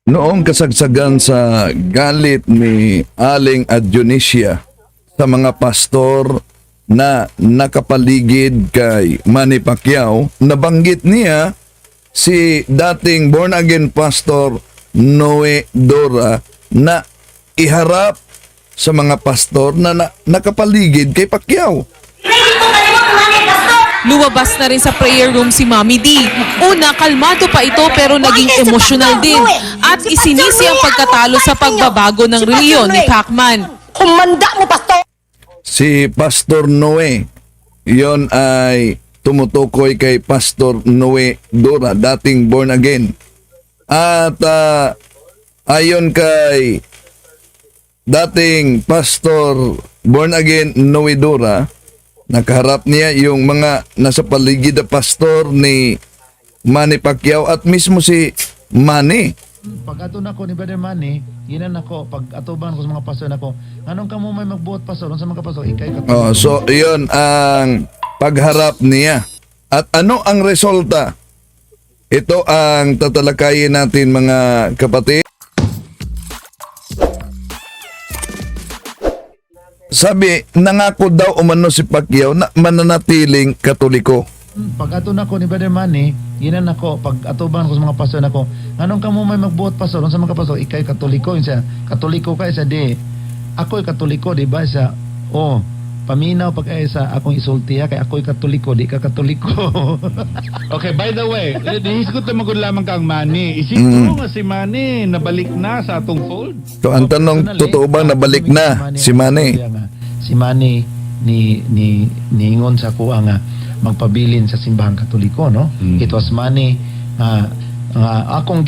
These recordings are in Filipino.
Noong kasagsagan sa galit ni Aling Adionisia sa mga pastor na nakapaligid kay Manny Pacquiao, nabanggit niya si dating born-again pastor Noe Dora na iharap sa mga pastor na, nakapaligid kay Pacquiao. Lumabas na rin sa prayer room si Mami D. Una, kalmado pa ito pero naging emosyonal din at isinisi ang pagkatalo sa pagbabago ng reliyon ni Pacman. Kumanda mo, pastor! Si Pastor Noe, yon ay tumutukoy kay Pastor Noe Dora, dating born again. At ayon kay dating Pastor born again Noe Dora, nakaharap niya yung mga nasa paligid na pastor ni Manny Pacquiao at mismo si Manny. Pag ato na ko ni Brother Manny, ginan ako, pag atuban ko sa mga pastor na ko, anong kamo may magbuot pastor? Sa mga pastor, ikay ka. So, yun ang pagharap niya. At ano ang resulta? Ito ang tatalakayin natin, mga kapatid. Sabi, nangako daw umano si Pacquiao na mananatiling Katoliko. Pag ato na ko ni Brother Manny, ginan ako, pag atuban ko sa mga pastor na ko, anong kamo may magbuot pastor? Sa mga pastor, ikay Katoliko. Siya, Katoliko ka, isa di. Ako'y Katoliko, di ba? Siya, paminaw pag sa akong isulti ha, kay ako'y Katoliko, di ka Katoliko. Okay, by the way, hihisgot na magod lamang kang Manny. Isipin nga si Manny nabalik na sa atong fold. So, ang tanong, totoo bang nabalik na si Manny? Si Manny ni ingon sa kuha nga magpabilin sa simbahang Katoliko, no? It was Manny akong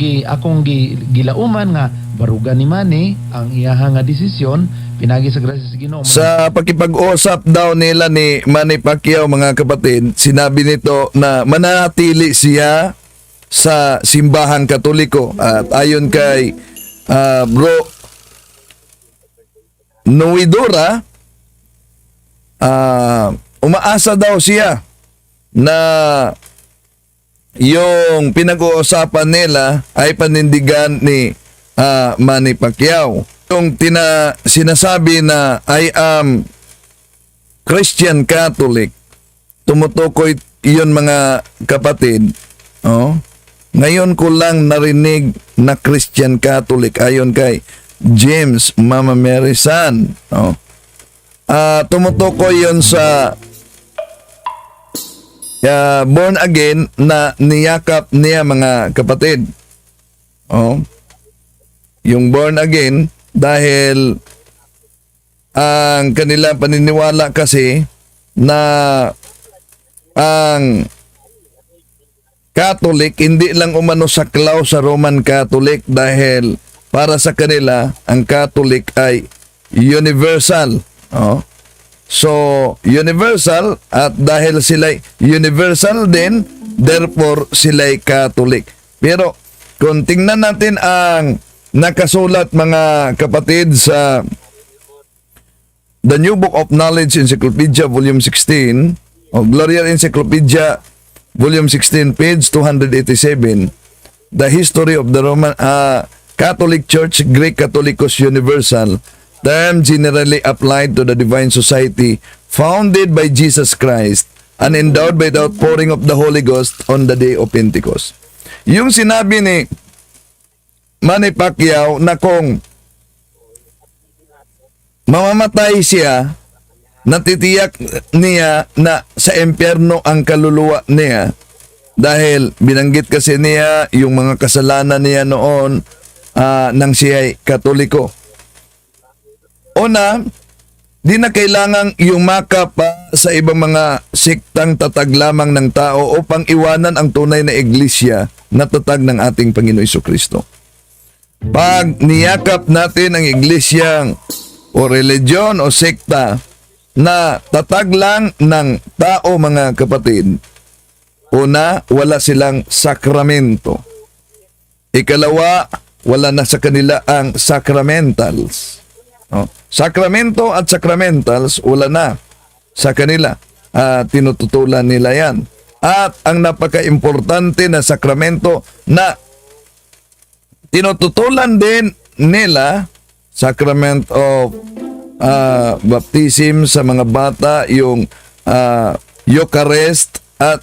gilauman nga barugan ni Manny ang iyaha nga desisyon pinagi sa grasya sa Ginoo. Sa pakipag-usap daw nila ni Manny Pacquiao, mga kapatid, sinabi nito na mananatili siya sa simbahang Katoliko. At ayon kay Bro Noidora, umaasa daw siya na yung pinag-uusapan nila ay panindigan ni Manny Pacquiao. Yung sinasabi na I am Christian Catholic, tumutukoy iyon, mga kapatid. Ngayon ko lang narinig na Christian Catholic ayon kay James Mama Mary San. Tumutukoy yon sa born again na niyakap niya, mga kapatid. Yung born again, dahil ang kanilang paniniwala kasi na ang Catholic hindi lang umano saklaw sa Roman Catholic, dahil para sa kanila ang Catholic ay universal. So, universal, at dahil sila'y universal din, therefore sila'y Catholic. Pero kung tingnan natin ang nakasulat, mga kapatid, sa The New Book of Knowledge Encyclopedia Volume 16 o Gloria Encyclopedia Volume 16, page 287, The History of the Roman Catholic Church, Greek Catholicos Universal, term generally applied to the divine society founded by Jesus Christ and endowed by the outpouring of the Holy Ghost on the day of Pentecost. Yung sinabi ni Manny Pacquiao na kung mamamatay siya, natitiyak niya na sa impyerno ang kaluluwa niya, dahil binanggit kasi niya yung mga kasalanan niya noon nang siya'y Katoliko. Una, di na kailangang yumakap sa ibang mga siktang tatag lamang ng tao upang iwanan ang tunay na iglesia na tatag ng ating Panginoon Jesucristo. Pag niyakap natin ang iglesyang o religion o sekta na tatag lang ng tao, mga kapatid, una, wala silang sakramento. Ikalawa, wala na sa kanila ang sacramentals. Sakramento at sacramentals, wala na sa kanila. Tinututulan nila yan. At ang napaka-importante na sakramento na tinututulan din nila sacrament of baptism sa mga bata, yung Eucharist at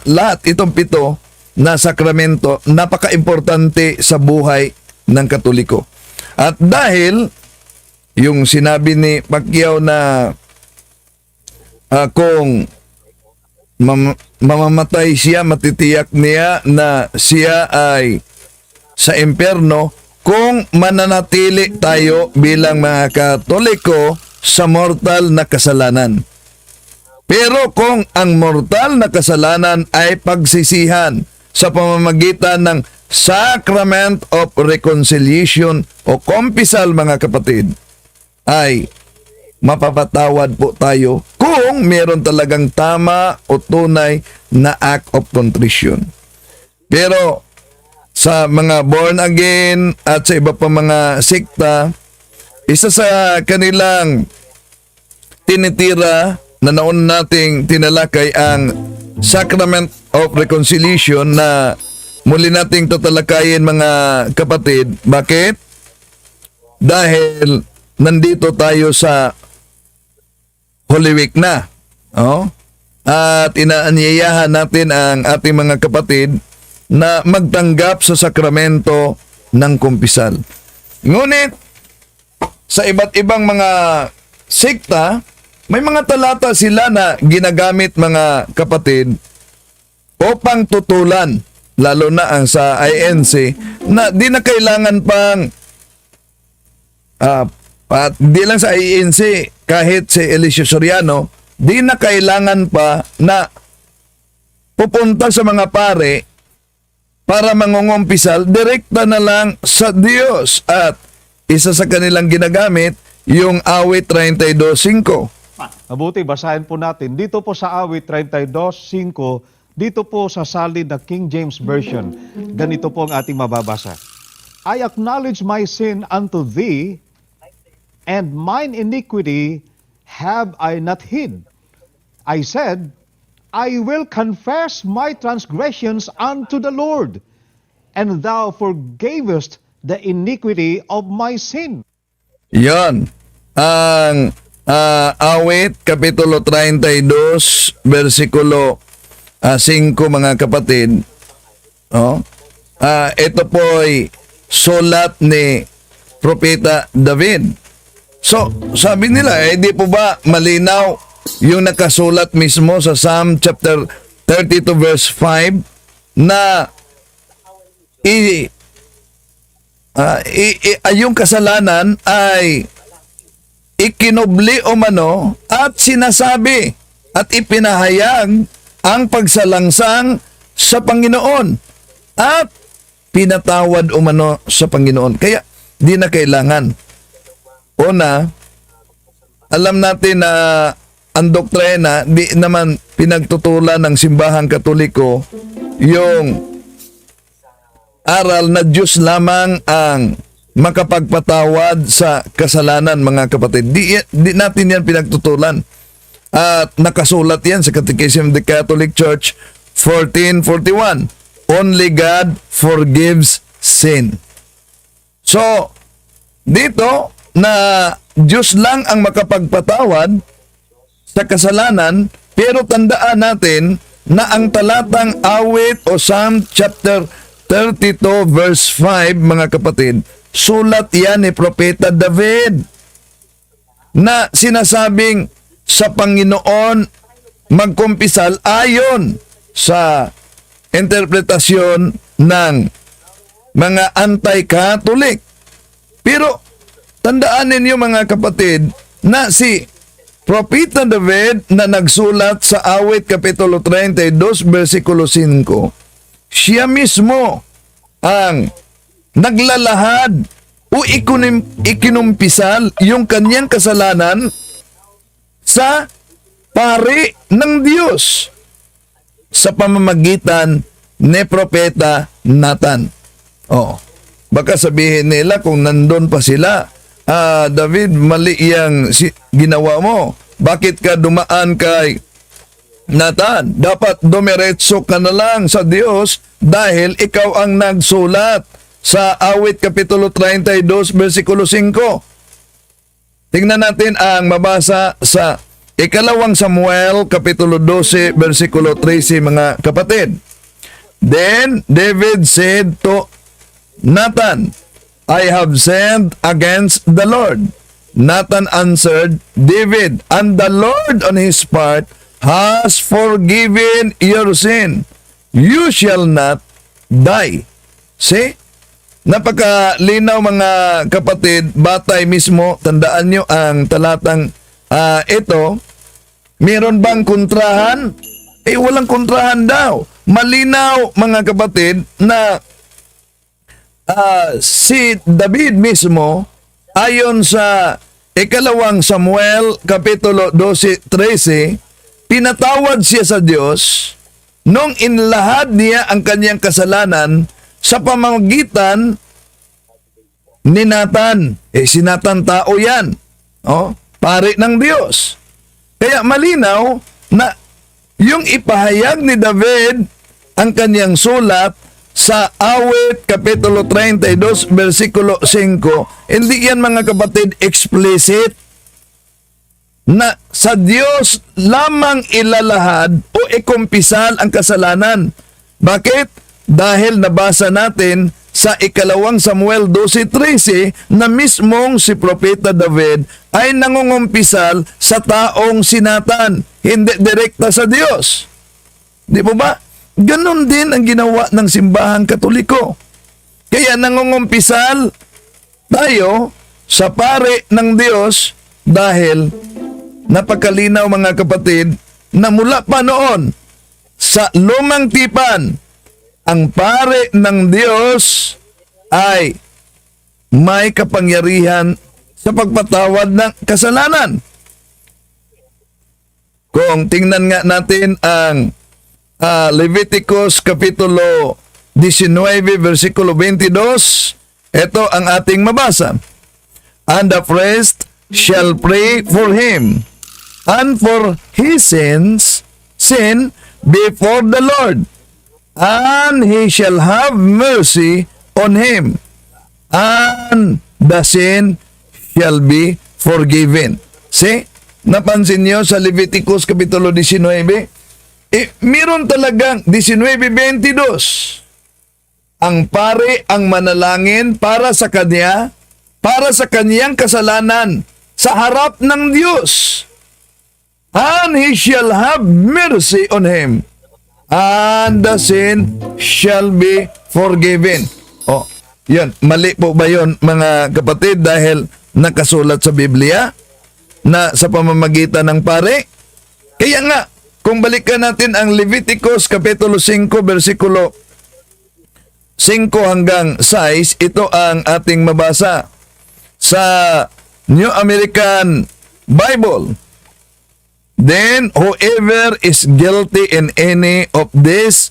lahat itong 7 na sakramento napaka-importante sa buhay ng Katoliko. At dahil yung sinabi ni Pacquiao na kung mamamatay siya, matitiyak niya na siya ay sa impyerno kung mananatili tayo bilang mga Katoliko sa mortal na kasalanan. Pero kung ang mortal na kasalanan ay pagsisihan sa pamamagitan ng Sacrament of Reconciliation o Kumpisal, mga kapatid, ay mapapatawad po tayo kung meron talagang tama o tunay na act of contrition. Pero sa mga born again at sa iba pa mga sekta, isa sa kanilang tinitira na naon nating tinalakay ang Sacrament of Reconciliation na muli nating tatalakayin, mga kapatid. Bakit? Dahil nandito tayo sa Holy Week na. At inaanyayahan natin ang ating mga kapatid na magtanggap sa sakramento ng kumpisal. Ngunit, sa iba't ibang mga sekta, may mga talata sila na ginagamit, mga kapatid, upang tutulan, lalo na ang sa INC, na di na kailangan pang at di lang sa INC, kahit si Eliseo Soriano, di na kailangan pa na pupunta sa mga pare para mangungumpisal, direkta na lang sa Diyos. At isa sa kanilang ginagamit, yung awit 32:5. Mabuti, basahin po natin. Dito po sa awit 32:5, dito po sa salid na King James Version, ganito po ang ating mababasa. I acknowledge my sin unto thee, and mine iniquity have I not hid. I said, I will confess my transgressions unto the Lord, and thou forgavest the iniquity of my sin. Yan ang awit kapitulo 32 versikulo 5, mga kapatid. Ito po ay sulat ni Propeta David. So, sabi nila, di po ba malinaw yung nakasulat mismo sa Psalm chapter 32 verse 5 na yung kasalanan ay ikinubli o mano at sinasabi at ipinahayag ang pagsalangsang sa Panginoon at pinatawad o mano sa Panginoon. Kaya di na kailangan. Una, alam natin na ang doktrina di naman pinagtutulan ng simbahang Katoliko yung aral na Diyos lamang ang makapagpatawad sa kasalanan, mga kapatid. Di natin yan pinagtutulan. At nakasulat yan sa Catechism of the Catholic Church 1441. Only God forgives sin. So, dito na Diyos lang ang makapagpatawad sa kasalanan, pero tandaan natin na ang talatang awit o Psalm chapter 32 verse 5, mga kapatid, sulat yan ni Propeta David na sinasabing sa Panginoon magkumpisal ayon sa interpretasyon ng mga anti-Catholic. Pero tandaan ninyo, mga kapatid, na si Propeta David na nagsulat sa awit kapitulo 32 versikulo 5, siya mismo ang naglalahad o ikinumpisal yung kanyang kasalanan sa pari ng Diyos sa pamamagitan ni Propeta Nathan. Baka sabihin nila kung nandun pa sila, David, mali yang ginawa mo. Bakit ka dumaan kay Nathan? Dapat dumiretso ka na lang sa Diyos dahil ikaw ang nagsulat sa awit kapitulo 32 versikulo 5. Tingnan natin ang mabasa sa ikalawang Samuel kapitulo 12 versikulo 13 mga kapatid. Then David said to Nathan, I have sinned against the Lord. Nathan answered David, and the Lord on his part has forgiven your sin. You shall not die. See? Napakalinaw mga kapatid, batay mismo, tandaan nyo ang talatang ito, meron bang kontrahan? Walang kontrahan daw. Malinaw mga kapatid na si David mismo, ayon sa ikalawang Samuel kapitulo 12:13, pinatawad siya sa Diyos nung inlahad niya ang kanyang kasalanan sa pamamagitan ni Nathan. Si Nathan tao yan. Pari ng Diyos. Kaya malinaw na yung ipahayag ni David ang kanyang sulat sa awit kapitulo 32 versikulo 5, hindi yan mga kapatid explicit na sa Diyos lamang ilalahad o ikumpisal ang kasalanan. Bakit? Dahil nabasa natin sa ikalawang Samuel 12:13 na mismong si Propeta David ay nangungumpisal sa taong si Nathan, hindi direkta sa Diyos. Di po ba? Ganon din ang ginawa ng simbahang Katoliko. Kaya nangungumpisal tayo sa pari ng Diyos dahil napakalinaw mga kapatid na mula pa noon sa lumang tipan, ang pari ng Diyos ay may kapangyarihan sa pagpatawad ng kasalanan. Kung tingnan nga natin ang Leviticus kapitulo 19 versikulo 22, ito ang ating mabasa. And the priest shall pray for him and for his sin before the Lord, and he shall have mercy on him, and the sin shall be forgiven. See? Napansin niyo sa Leviticus kapitulo 19, meron talagang 19:22. Ang pari ang manalangin para sa kanya, para sa kanyang kasalanan sa harap ng Diyos. And he shall have mercy on him, and the sin shall be forgiven. Yan. Mali po ba yun mga kapatid dahil nakasulat sa Biblia na sa pamamagitan ng pari? Kaya nga, kung balikan natin ang Leviticus kapitulo 5 versikulo 5 hanggang 6, ito ang ating mabasa sa New American Bible. Then whoever is guilty in any of these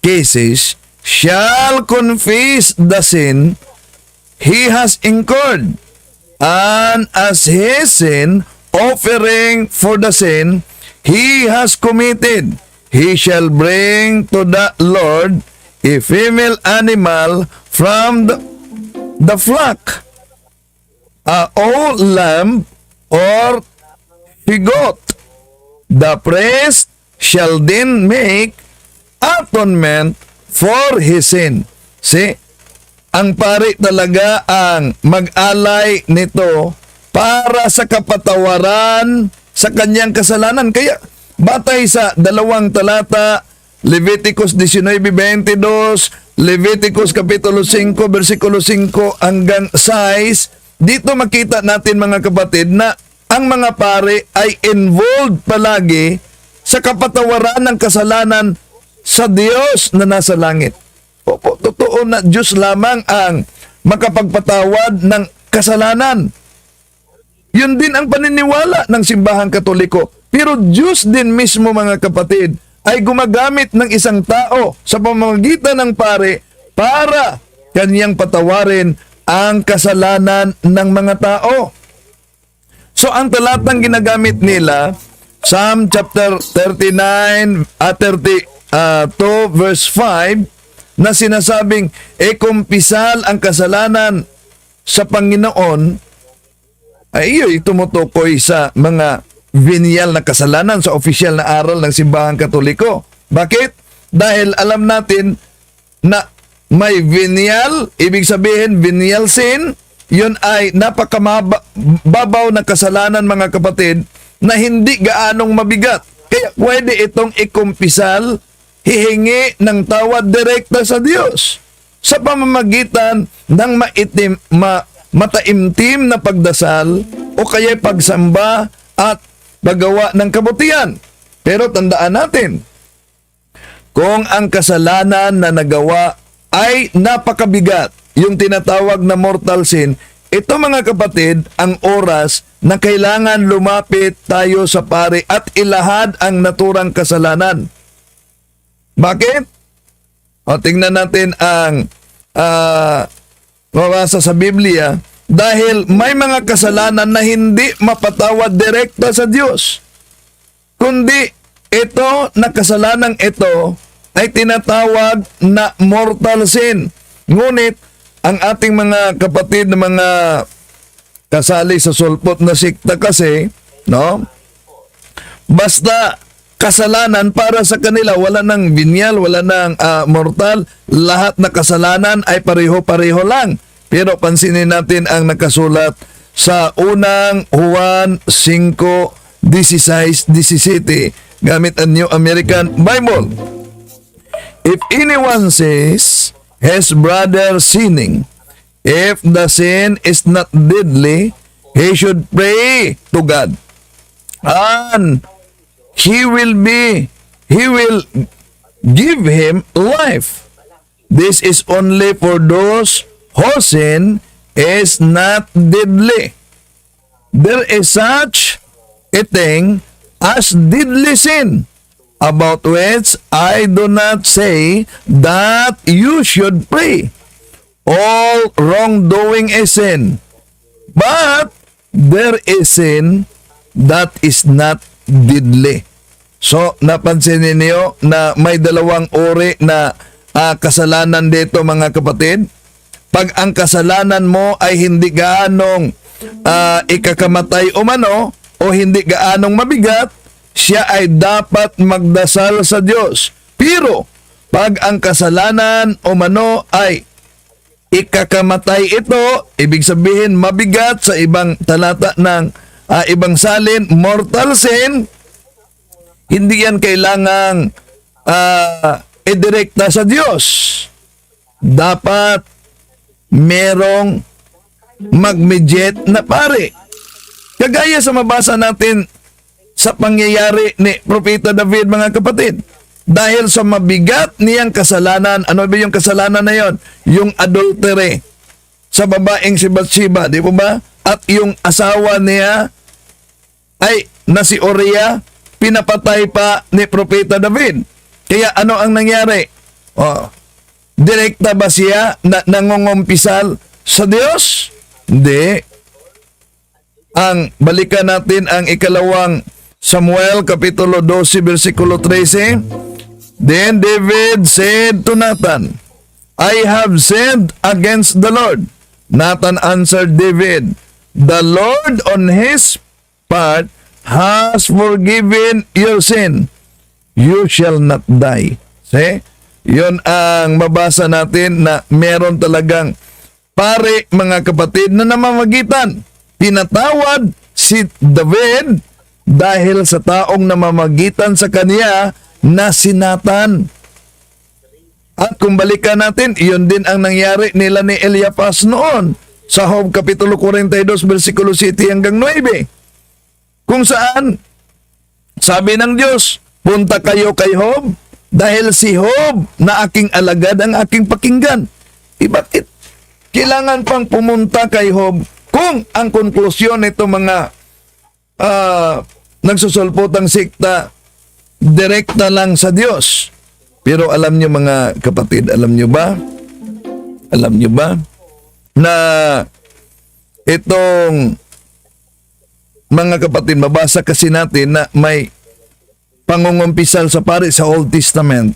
cases shall confess the sin he has incurred, and as his sin offering for the sin he has committed, he shall bring to the Lord a female animal from the flock, a old lamb or goat. The priest shall then make atonement for his sin. See? Ang pari talaga ang mag-alay nito para sa kapatawaran sa kanyang kasalanan. Kaya batay sa dalawang talata, Leviticus 19:22, Leviticus kapitulo 5 versikulo 5 hanggang 6, dito makita natin mga kapatid na ang mga pari ay involved palagi sa kapatawaran ng kasalanan sa Diyos na nasa langit. Opo, totoo na Diyos lamang ang makapagpatawad ng kasalanan. Yun din ang paniniwala ng simbahang Katoliko. Pero Diyos din mismo mga kapatid ay gumagamit ng isang tao sa pamamagitan ng pari para kaniyang patawarin ang kasalanan ng mga tao. So ang talatang ginagamit nila, Psalm chapter 39, 32 verse 5, na sinasabing kumpisal ang kasalanan sa Panginoon, ay iyo'y tumutukoy sa mga venial na kasalanan sa opisyal na aral ng Simbahang Katoliko. Bakit? Dahil alam natin na may venial, ibig sabihin venial sin, yun ay napakababaw na kasalanan, mga kapatid, na hindi gaanong mabigat. Kaya pwede itong ikumpisal, hihingi ng tawad direkta sa Diyos sa pamamagitan ng mataimtim na pagdasal o kaya pagsamba at paggawa ng kabutihan. Pero tandaan natin, kung ang kasalanan na nagawa ay napakabigat, yung tinatawag na mortal sin, ito, mga kapatid, ang oras na kailangan lumapit tayo sa pari at ilahad ang naturang kasalanan. Bakit? O, tingnan natin ang mabasa sa Biblia. Dahil may mga kasalanan na hindi mapatawad direkta sa Diyos. Kundi ito na kasalanang ito ay tinatawag na mortal sin. Ngunit ang ating mga kapatid na mga kasali sa sulpot na sikta kasi, no? Basta kasalanan para sa kanila, wala nang binyal, wala nang mortal, lahat na kasalanan ay pareho-pareho lang. Pero pansinin natin ang nakasulat sa unang Juan 5:16-17 gamit ang New American Bible. If anyone says his brother sinning, if the sin is not deadly, he should pray to God, and He will give him life. This is only for those whose sin is not deadly. There is such a thing as deadly sin, about which I do not say that you should pray. All wrongdoing is sin, but there is sin that is not deadly. So, napansin ninyo na may dalawang uri na kasalanan dito, mga kapatid. Pag ang kasalanan mo ay hindi gaanong ikakamatay umano o hindi gaanong mabigat, siya ay dapat magdasal sa Diyos. Pero, pag ang kasalanan umano ay ikakamatay ito, ibig sabihin mabigat sa ibang talata ng ibang salin, mortal sin, hindi yan kailangang idirekta sa Diyos. Dapat merong mag-mediate na pare. Kagaya sa mabasa natin sa pangyayari ni Propeta David, mga kapatid. Dahil sa mabigat niyang kasalanan, ano ba yung kasalanan na yon? Yung adultery sa babaeng si Bathsheba, di po ba? At yung asawa niya ay na si Uriah, pinapatay pa ni Propeta David. Kaya ano ang nangyari? Direkta ba siya na nangungumpisal sa Diyos? Hindi. Ang balikan natin ang ikalawang Samuel kapitulo 12 versikulo 13. Then David said to Nathan, I have sinned against the Lord. Nathan answered David, the Lord on his part has forgiven your sin. You shall not die. See? Yun ang mabasa natin na meron talagang pare, mga kapatid, na namamagitan. Pinatawad si David dahil sa taong namamagitan sa kanya na si Nathan. At kung balikan natin, iyon din ang nangyari nila ni Eliphaz noon sa Job kapitulo 42 versikulo 7 hanggang 9. Kung saan sabi ng Diyos, punta kayo kay Job dahil si Job na aking alagad ang aking pakinggan. Bakit kailangan pang pumunta kay Job kung ang konklusyon nito mga nagsusulpotang sikta direkta lang sa Diyos? Pero alam nyo, mga kapatid, alam nyo ba na itong mga kapatid, mabasa kasi natin na may pangungumpisal sa pari sa Old Testament.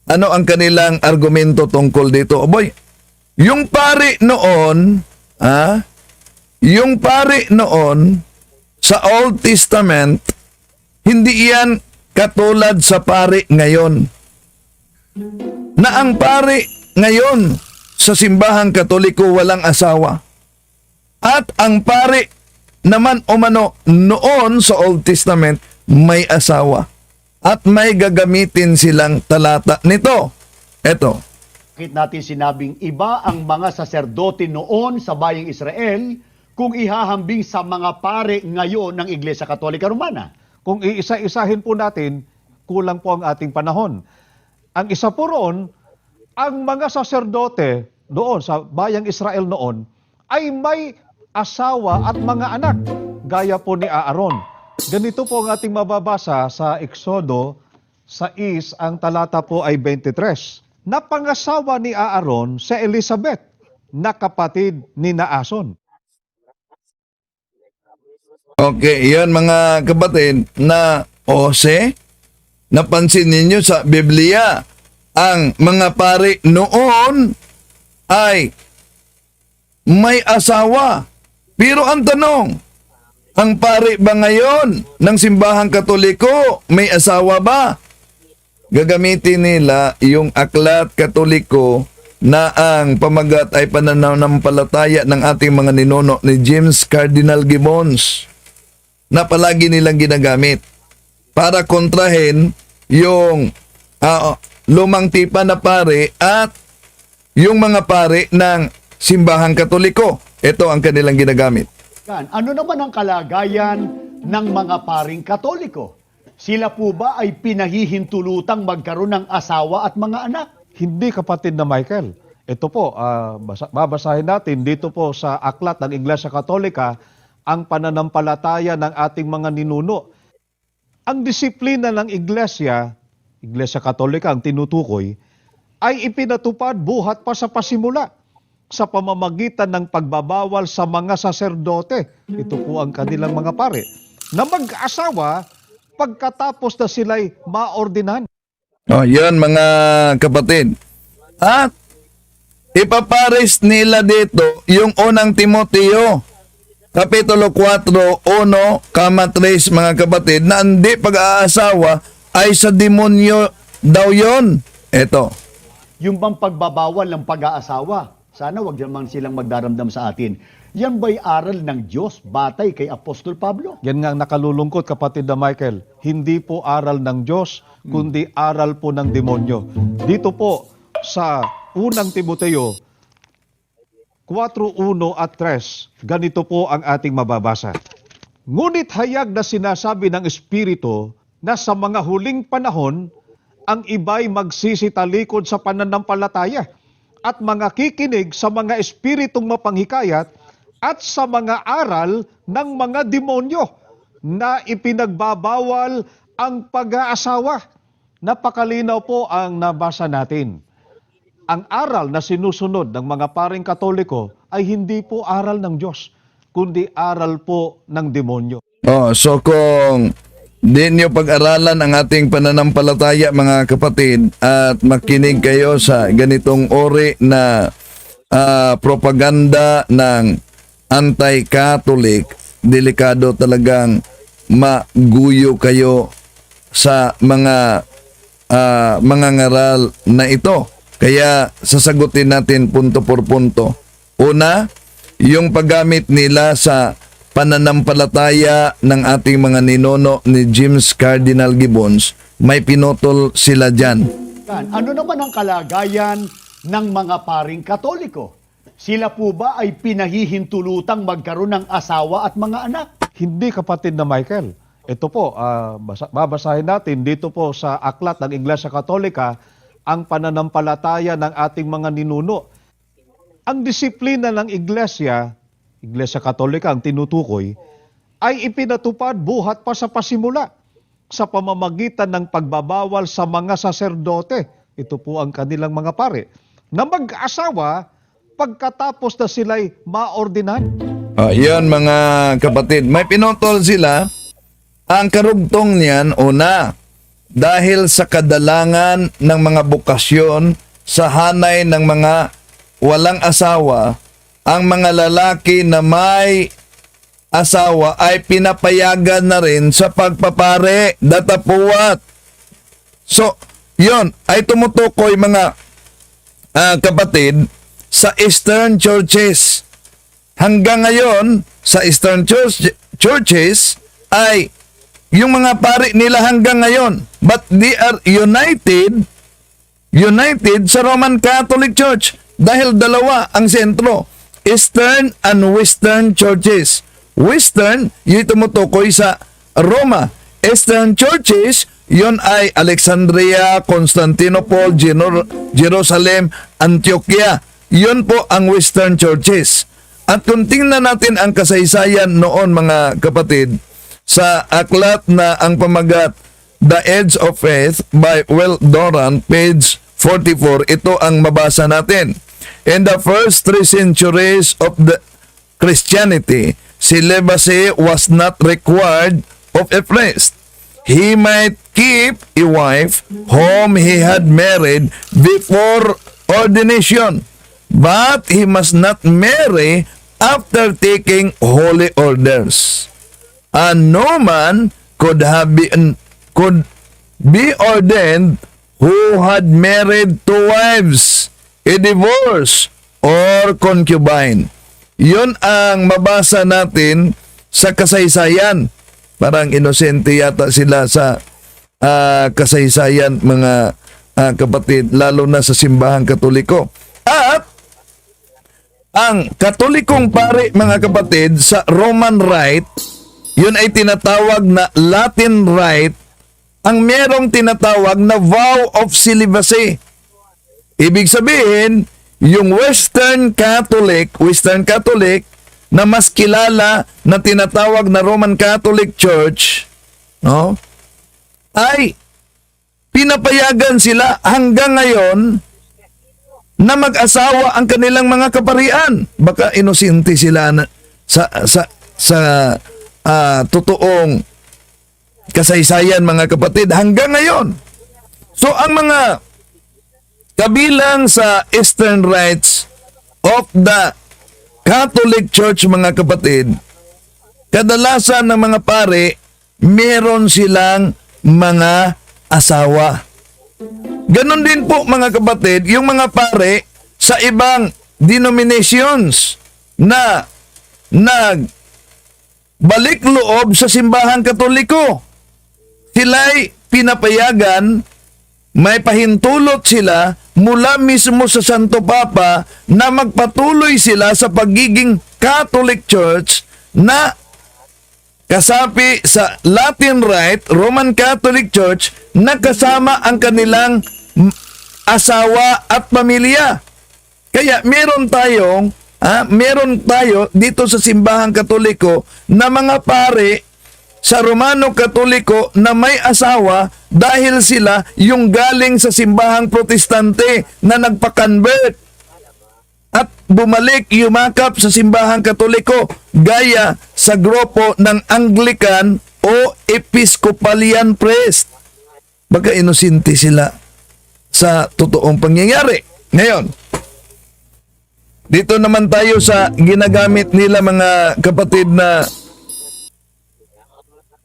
ano ang kanilang argumento tungkol dito? Boy, yung pari noon, yung pari noon sa Old Testament, hindi yan katulad sa pari ngayon. Na ang pari ngayon sa simbahang Katoliko walang asawa. At ang pari naman umano noon sa Old Testament may asawa. At may gagamitin silang talata nito. Eto. Bakit natin sinabing iba ang mga saserdote noon sa bayang Israel kung ihahambing sa mga pare ngayon ng Iglesia Katolika Romana? Kung iisa-isahin po natin, kulang po ang ating panahon. Ang isa po roon, ang mga saserdote doon sa bayang Israel noon ay may asawa at mga anak, gaya po ni Aaron. Ganito po ang ating mababasa sa Exodo 6, ang talata po ay 23. Napangasawa ni Aaron sa Elizabeth, na kapatid ni Naason. Okay, yan mga kapatid na Ose, napansin ninyo sa Biblia, ang mga pari noon ay may asawa. Pero ang tanong, ang pari ba ngayon ng simbahang Katoliko may asawa ba? Gagamitin nila yung aklat Katoliko na ang pamagat ay pananampalataya ng ating mga ninuno ni James Cardinal Gibbons na palagi nilang ginagamit para kontrahin yung lumang tipa na pare at yung mga pare ng simbahang Katoliko. Ito ang kanilang ginagamit. Ano naman ang kalagayan ng mga paring Katoliko? Sila po ba ay pinahihintulutang magkaroon ng asawa at mga anak? Hindi, kapatid na Michael. Ito po, babasahin natin dito po sa aklat ng Iglesia Katolika ang pananampalataya ng ating mga ninuno. Ang disiplina ng Iglesia Katolika ang tinutukoy, ay ipinatupad buhat pa sa pasimula sa pamamagitan ng pagbabawal sa mga saserdote. Ito po ang kanilang mga pare, na mag-asawa pagkatapos na sila'y maordinan. Yan mga kapatid. At ipapares nila dito yung unang Timoteo, Kapitulo 4, 1, 3 mga kapatid, na hindi pag-aasawa ay sa demonyo daw yon. Ito. Yung bang pagbabawal ng pag-aasawa, sana wag naman silang magdaramdam sa atin. Yan ba'y aral ng Diyos batay kay Apostol Pablo? Yan nga ang nakalulungkot, kapatid na Michael. Hindi po aral ng Diyos, kundi aral po ng demonyo. Dito po sa unang Timoteo 4:1 at 3, ganito po ang ating mababasa. Ngunit hayag na sinasabi ng Espiritu na sa mga huling panahon, ang iba'y magsisitalikod sa pananampalataya at mga kikinig sa mga espiritong mapanghikayat at sa mga aral ng mga demonyo na ipinagbabawal ang pag-aasawa. Napakalinaw po ang nabasa natin. Ang aral na sinusunod ng mga paring Katoliko ay hindi po aral ng Diyos, kundi aral po ng demonyo. So kung di nyo pag-aralan ang ating pananampalataya mga kapatid at makinig kayo sa ganitong uri na propaganda ng anti-Catholic, delikado talagang maguyo kayo sa mga ngaral na ito. Kaya sasagutin natin punto por punto. Una, yung paggamit nila sa pananampalataya ng ating mga ninuno ni James Cardinal Gibbons, may pinutol sila dyan. Ano naman ang kalagayan ng mga paring Katoliko? Sila po ba ay pinahihintulutang magkaroon ng asawa at mga anak? Hindi, kapatid na Michael. Ito po, babasahin natin dito po sa aklat ng Iglesia Katolika ang pananampalataya ng ating mga ninuno. Ang disiplina ng Iglesia Katolika ang tinutukoy, ay ipinatupad buhat pa sa pasimula sa pamamagitan ng pagbabawal sa mga saserdote. Ito po ang kanilang mga pare, na mag-asawa pagkatapos na sila'y maordinan. Yan mga kapatid, may pinutol sila. Ang karugtong niyan, una, dahil sa kadalangan ng mga bukasyon sa hanay ng mga walang asawa, ang mga lalaki na may asawa ay pinapayagan na rin sa pagpapare, datapuwat. So, yon ay tumutukoy mga kapatid sa Eastern Churches. Hanggang ngayon, sa Eastern Churches ay yung mga pari nila hanggang ngayon. But they are united sa Roman Catholic Church dahil dalawa ang sentro, Eastern and Western Churches. Western, yung tumutukoy sa Roma. Eastern Churches, yun ay Alexandria, Constantinople, Jerusalem, Antioquia. Yun po ang Western Churches. At kung tingnan natin ang kasaysayan noon, mga kapatid, sa aklat na ang pamagat The Edge of Faith by Will Durant, page 44, ito ang mabasa natin. In the first 3 centuries of the Christianity, celibacy was not required of a priest. He might keep a wife whom he had married before ordination, but he must not marry after taking holy orders. And no man could be ordained who had married 2 wives, a divorce, or concubine. Yun ang mabasa natin sa kasaysayan. Parang inosente yata sila sa kasaysayan, mga kapatid, lalo na sa simbahang Katoliko. At ang Katolikong pari, mga kapatid, sa Roman Rite, yun ay tinatawag na Latin Rite, ang merong tinatawag na vow of celibacy. Ibig sabihin, yung Western Catholic na mas kilala na tinatawag na Roman Catholic Church, no, ay pinapayagan sila hanggang ngayon na mag-asawa ang kanilang mga kaparian. Baka inosente sila na, sa totoong kasaysayan, mga kapatid, hanggang ngayon. So ang mga kabilang sa Eastern Rites of the Catholic Church, mga kapatid, kadalasan ng mga pare, meron silang mga asawa. Ganon din po, mga kapatid, yung mga pare sa ibang denominations na nagbalik loob sa simbahang Katoliko. Sila'y pinapayagan, may pahintulot sila mula mismo sa Santo Papa na magpatuloy sila sa pagiging Catholic Church na kasapi sa Latin Rite, Roman Catholic Church, na kasama ang kanilang asawa at pamilya. Kaya meron tayo dito sa simbahang Katoliko na mga pare sa Romano Katoliko na may asawa dahil sila yung galing sa simbahang Protestante na nagpa-convert at bumalik yumakap sa simbahang Katoliko gaya sa grupo ng Anglican o Episcopalian priest. Baka inosente sila sa totoong pangyayari. Ngayon, dito naman tayo sa ginagamit nila, mga kapatid, na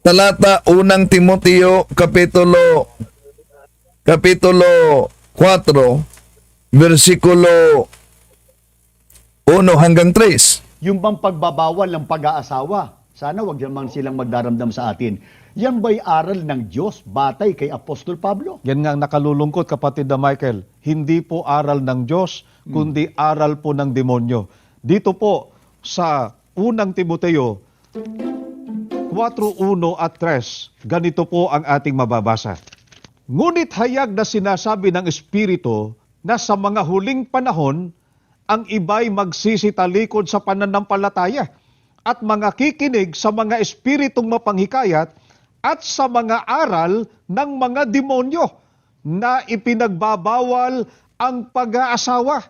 talata 1 Timoteo kapitulo 4 versikulo 1 hanggang 3. Yung bang pagbabawal ng pag-aasawa, sana wag naman silang magdaramdam sa atin. Yan ba'y aral ng Diyos batay kay Apostol Pablo? Yan nga ang nakalulungkot, kapatid na Michael. Hindi po aral ng Diyos, kundi aral po ng demonyo. Dito po sa 1 Timoteo 4:1 at 3, ganito po ang ating mababasa. Ngunit hayag na sinasabi ng Espiritu na sa mga huling panahon, ang iba'y magsisitalikod sa pananampalataya at mga kikinig sa mga espiritong mapanghikayat at sa mga aral ng mga demonyo na ipinagbabawal ang pag-aasawa.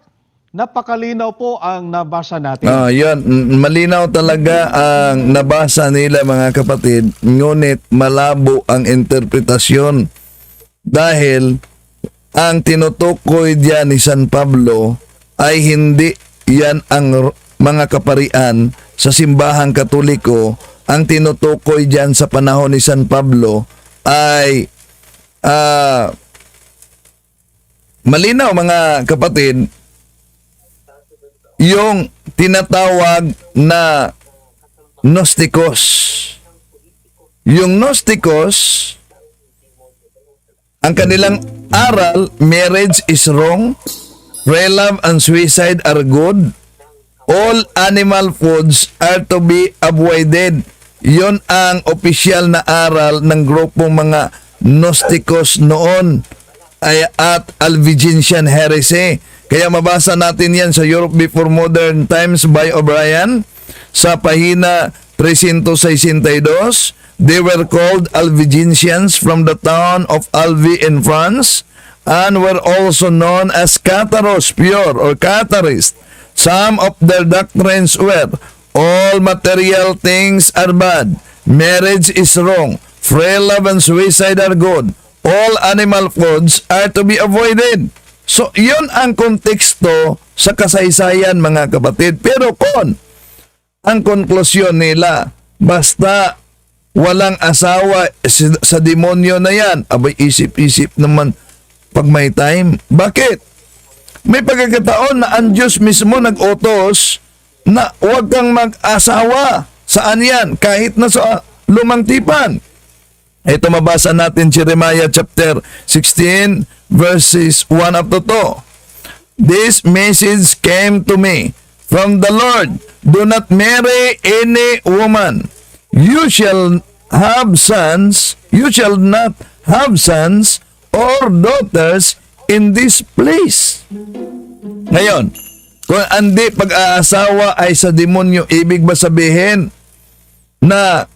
Napakalinaw po ang nabasa natin. Yan, malinaw talaga ang nabasa nila, mga kapatid, ngunit malabo ang interpretasyon Dahil ang tinutukoy diyan ni San Pablo ay hindi yan ang mga kaparian sa simbahang Katoliko. Ang tinutukoy diyan sa panahon ni San Pablo ay malinaw mga kapatid, yung tinatawag na Gnosticos. Yung Gnosticos, ang kanilang aral, marriage is wrong, free love and suicide are good, all animal foods are to be avoided. Yon ang opisyal na aral ng grupong mga Gnosticos noon at Albigensian heresy. Kaya mabasa natin yan sa Europe Before Modern Times by O'Brien sa pahina 362. They were called Albigensians from the town of Albi in France and were also known as Catharos, pure or Catharist. Some of their doctrines were all material things are bad, marriage is wrong, free love and suicide are good, all animal foods are to be avoided. So, yun ang konteksto sa kasaysayan mga kapatid. Pero ang konklusyon nila, basta walang asawa sa demonyo na yan, abay isip-isip naman pag may time. Bakit? May pagkakataon na ang Diyos mismo nag-utos na huwag kang mag-asawa. Saan yan? Kahit na sa lumang tipan. Ito mabasa natin Jeremiah chapter 16 verses 1 up to 2. This message came to me from the Lord. Do not marry any woman. You shall have sons. You shall not have sons or daughters in this place. Ngayon, kung hindi pag-aasawa ay sa demonyo, ibig ba sabihin na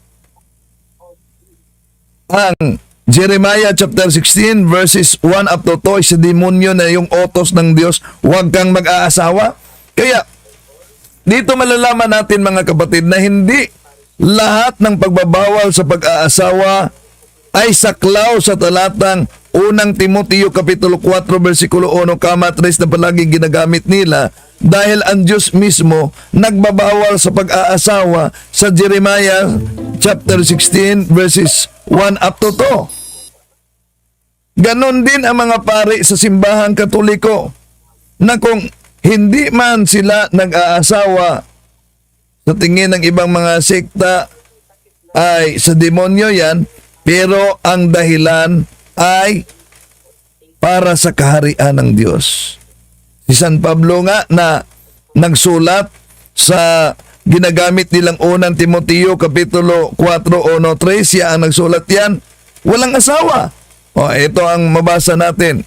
ang Jeremiah chapter 16 verses 1 up to 2 sa demonyo na yung utos ng Diyos, huwag kang mag-aasawa? Kaya, dito malalaman natin mga kapatid na hindi lahat ng pagbabawal sa pag-aasawa ay saklaw sa talatang 1 Timoteo kapitulo 4 versikulo 1 kama 3 na palaging ginagamit nila, dahil ang Diyos mismo nagbabawal sa pag-aasawa sa Jeremiah chapter 16 verses 1 up to 2. Ganon din ang mga pari sa simbahang Katoliko na kung hindi man sila nag-aasawa, sa tingin ng ibang mga sekta ay sa demonyo yan, pero ang dahilan ay para sa kaharian ng Diyos. Si San Pablo nga na nagsulat sa ginagamit nilang 1 Timoteo kapitulo 4:1-3, siya ang nagsulat yan, walang asawa. O, ito ang mabasa natin.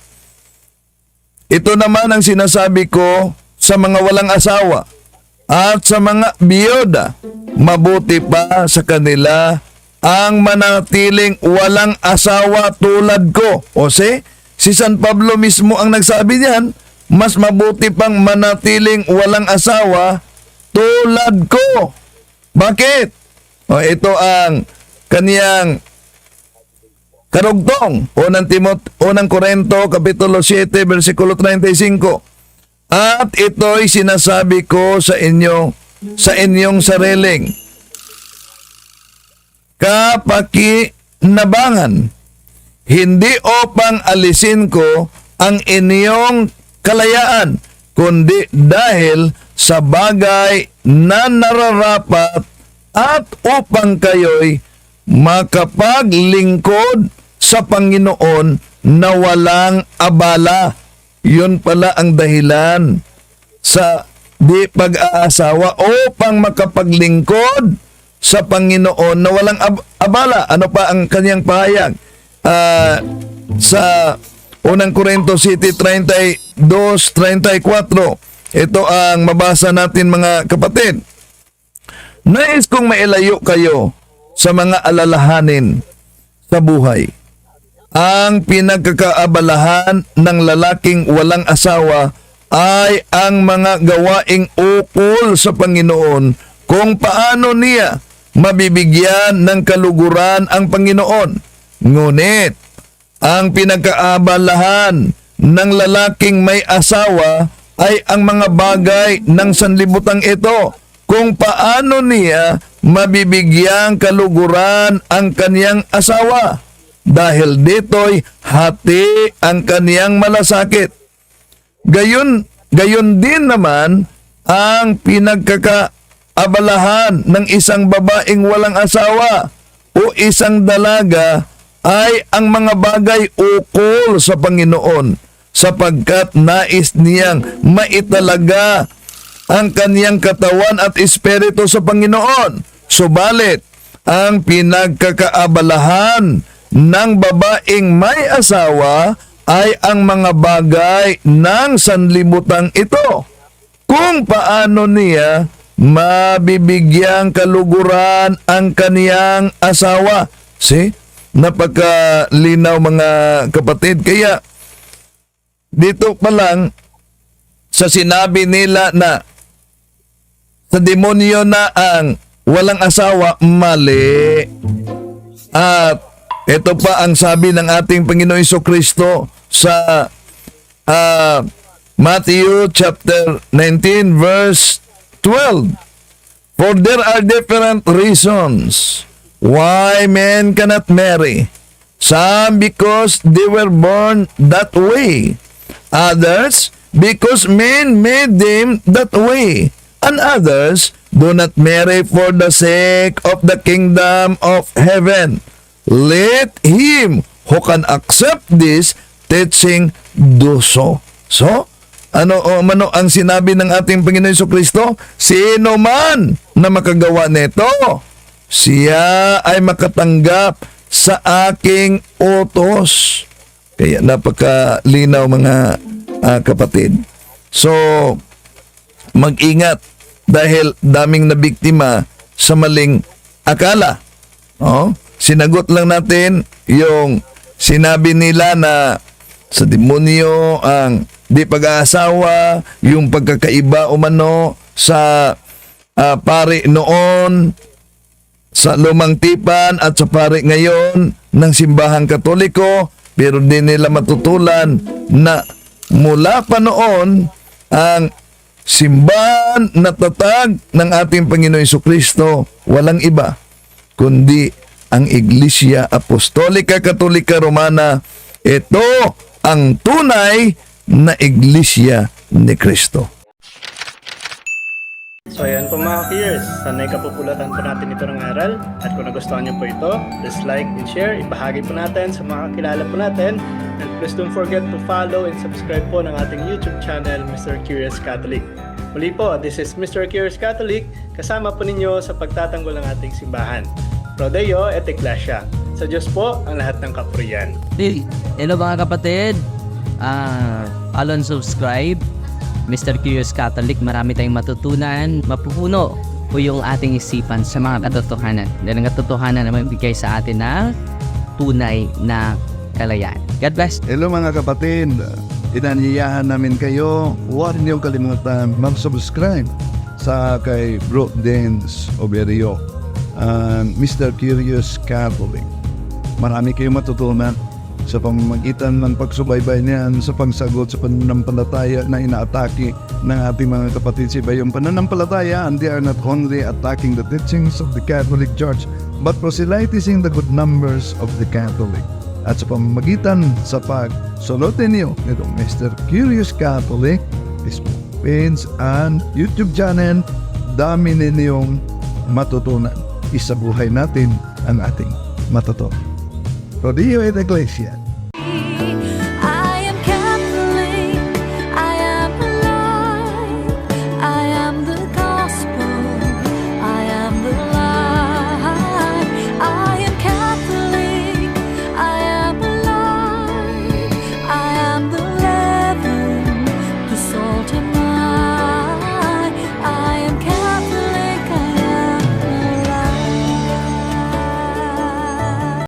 Ito naman ang sinasabi ko sa mga walang asawa at sa mga biyoda, mabuti pa sa kanila ang manatiling walang asawa tulad ko. O si San Pablo mismo ang nagsabi niyan, mas mabuti pang manatiling walang asawa tulad ko. Bakit? O, ito ang kaniyang karugtong. 1 Korinto kapitulo 7 versikulo 35. At ito'y sinasabi ko sa inyo, sa inyong sariling kapakinabangan, hindi upang alisin ko ang inyong kalayaan, kundi dahil sa bagay na nararapat at upang kayo'y makapaglingkod sa Panginoon na walang abala. Yun pala ang dahilan sa di pag-aasawa, upang makapaglingkod sa Panginoon na walang abala. Ano pa ang kanyang pahayag? Sa 1 Korinto 7:32-34. Ito ang mabasa natin mga kapatid. Nais kong mailayo kayo sa mga alalahanin sa buhay. Ang pinagkakaabalahan ng lalaking walang asawa ay ang mga gawaing ukol sa Panginoon, kung paano niya mabibigyan ng kaluguran ang Panginoon. Ngunit, Ang pinagkaabalahan ng lalaking may asawa ay ang mga bagay ng sanlibutan ito, kung paano niya mabibigyang kaluguran ang kaniyang asawa. Dahil dito'y hati ang kaniyang malasakit. Gayon din naman ang pinagkakaabalahan ng isang babaeng walang asawa o isang dalaga ay ang mga bagay ukol sa Panginoon, sapagkat nais niyang maitalaga ang kaniyang katawan at espiritu sa Panginoon. Subalit, ang pinagkakaabalahan ng babaeng may asawa ay ang mga bagay ng sanlibutan ito, kung paano niya mabibigyang kaluguran ang kaniyang asawa. See? Napakalinaw mga kapatid. Kaya dito pa lang sa sinabi nila na sa demonyo na ang walang asawa, mali. At ito pa ang sabi ng ating Panginoon Jesucristo sa Matthew chapter 19 verse 12. For there are different reasons why men cannot marry. Some because they were born that way. Others because men made them that way. And others do not marry for the sake of the kingdom of heaven. Let him who can accept this teaching do so. So, ano ang sinabi ng ating Panginoon Jesucristo? Sino man na makagawa nito, siya ay makatanggap sa aking utos. Kaya napakalinaw mga kapatid. So, mag-ingat dahil daming nabiktima sa maling akala. Sinagot lang natin yung sinabi nila na sa demonyo ang di pag-aasawa, yung pagkakaiba umano sa pari noon sa Lumang Tipan at sa pari ngayon ng simbahang Katoliko, pero di nila matutulan na mula pa noon ang simbahan na tatag ng ating Panginoon Jesucristo walang iba kundi ang Iglesia Apostolika Katolika Romana. Ito ang tunay na Iglesia ni Kristo. So ayan po mga peers, sanay kapupulatan po natin ito ng aral, at kung nagustuhan niyo po ito, please like and share, ibahagi po natin sa mga kakilala po natin, and please don't forget to follow and subscribe po ng ating YouTube channel, Mr. Curious Catholic. Muli po, this is Mr. Curious Catholic, kasama po ninyo sa pagtatanggol ng ating simbahan. Pro Deo et Ecclesia. Sa Diyos po ang lahat ng kapurian. Hello mga kapatid, follow and subscribe Mr. Curious Catholic. Marami tayong matutunan, mapupuno po yung ating isipan sa mga katotohanan. Dahil ang katotohanan na magbigay sa atin ng tunay na kalayaan. God bless. Hello mga kapatid, inanyayahan namin kayo, huwag niyong kalimutan mag-subscribe sa kay Bro Dance Oberio, Mr. Curious Catholic. Marami kayong matutunan sa pamamagitan ng pagsubaybay niyan sa pagsagot sa pananampalataya na inaatake ng ating mga kapatid sa iba. Yung pananampalataya, and they are not only attacking the teachings of the Catholic Church, but proselytizing the good numbers of the Catholic. At sa pamamagitan sa pagsunutin niyo nitong Mr. Curious Catholic, Facebook page and YouTube channel, dami ninyong matutunan. Isabuhay natin ang ating matutunan. Pro Deo et Ecclesia.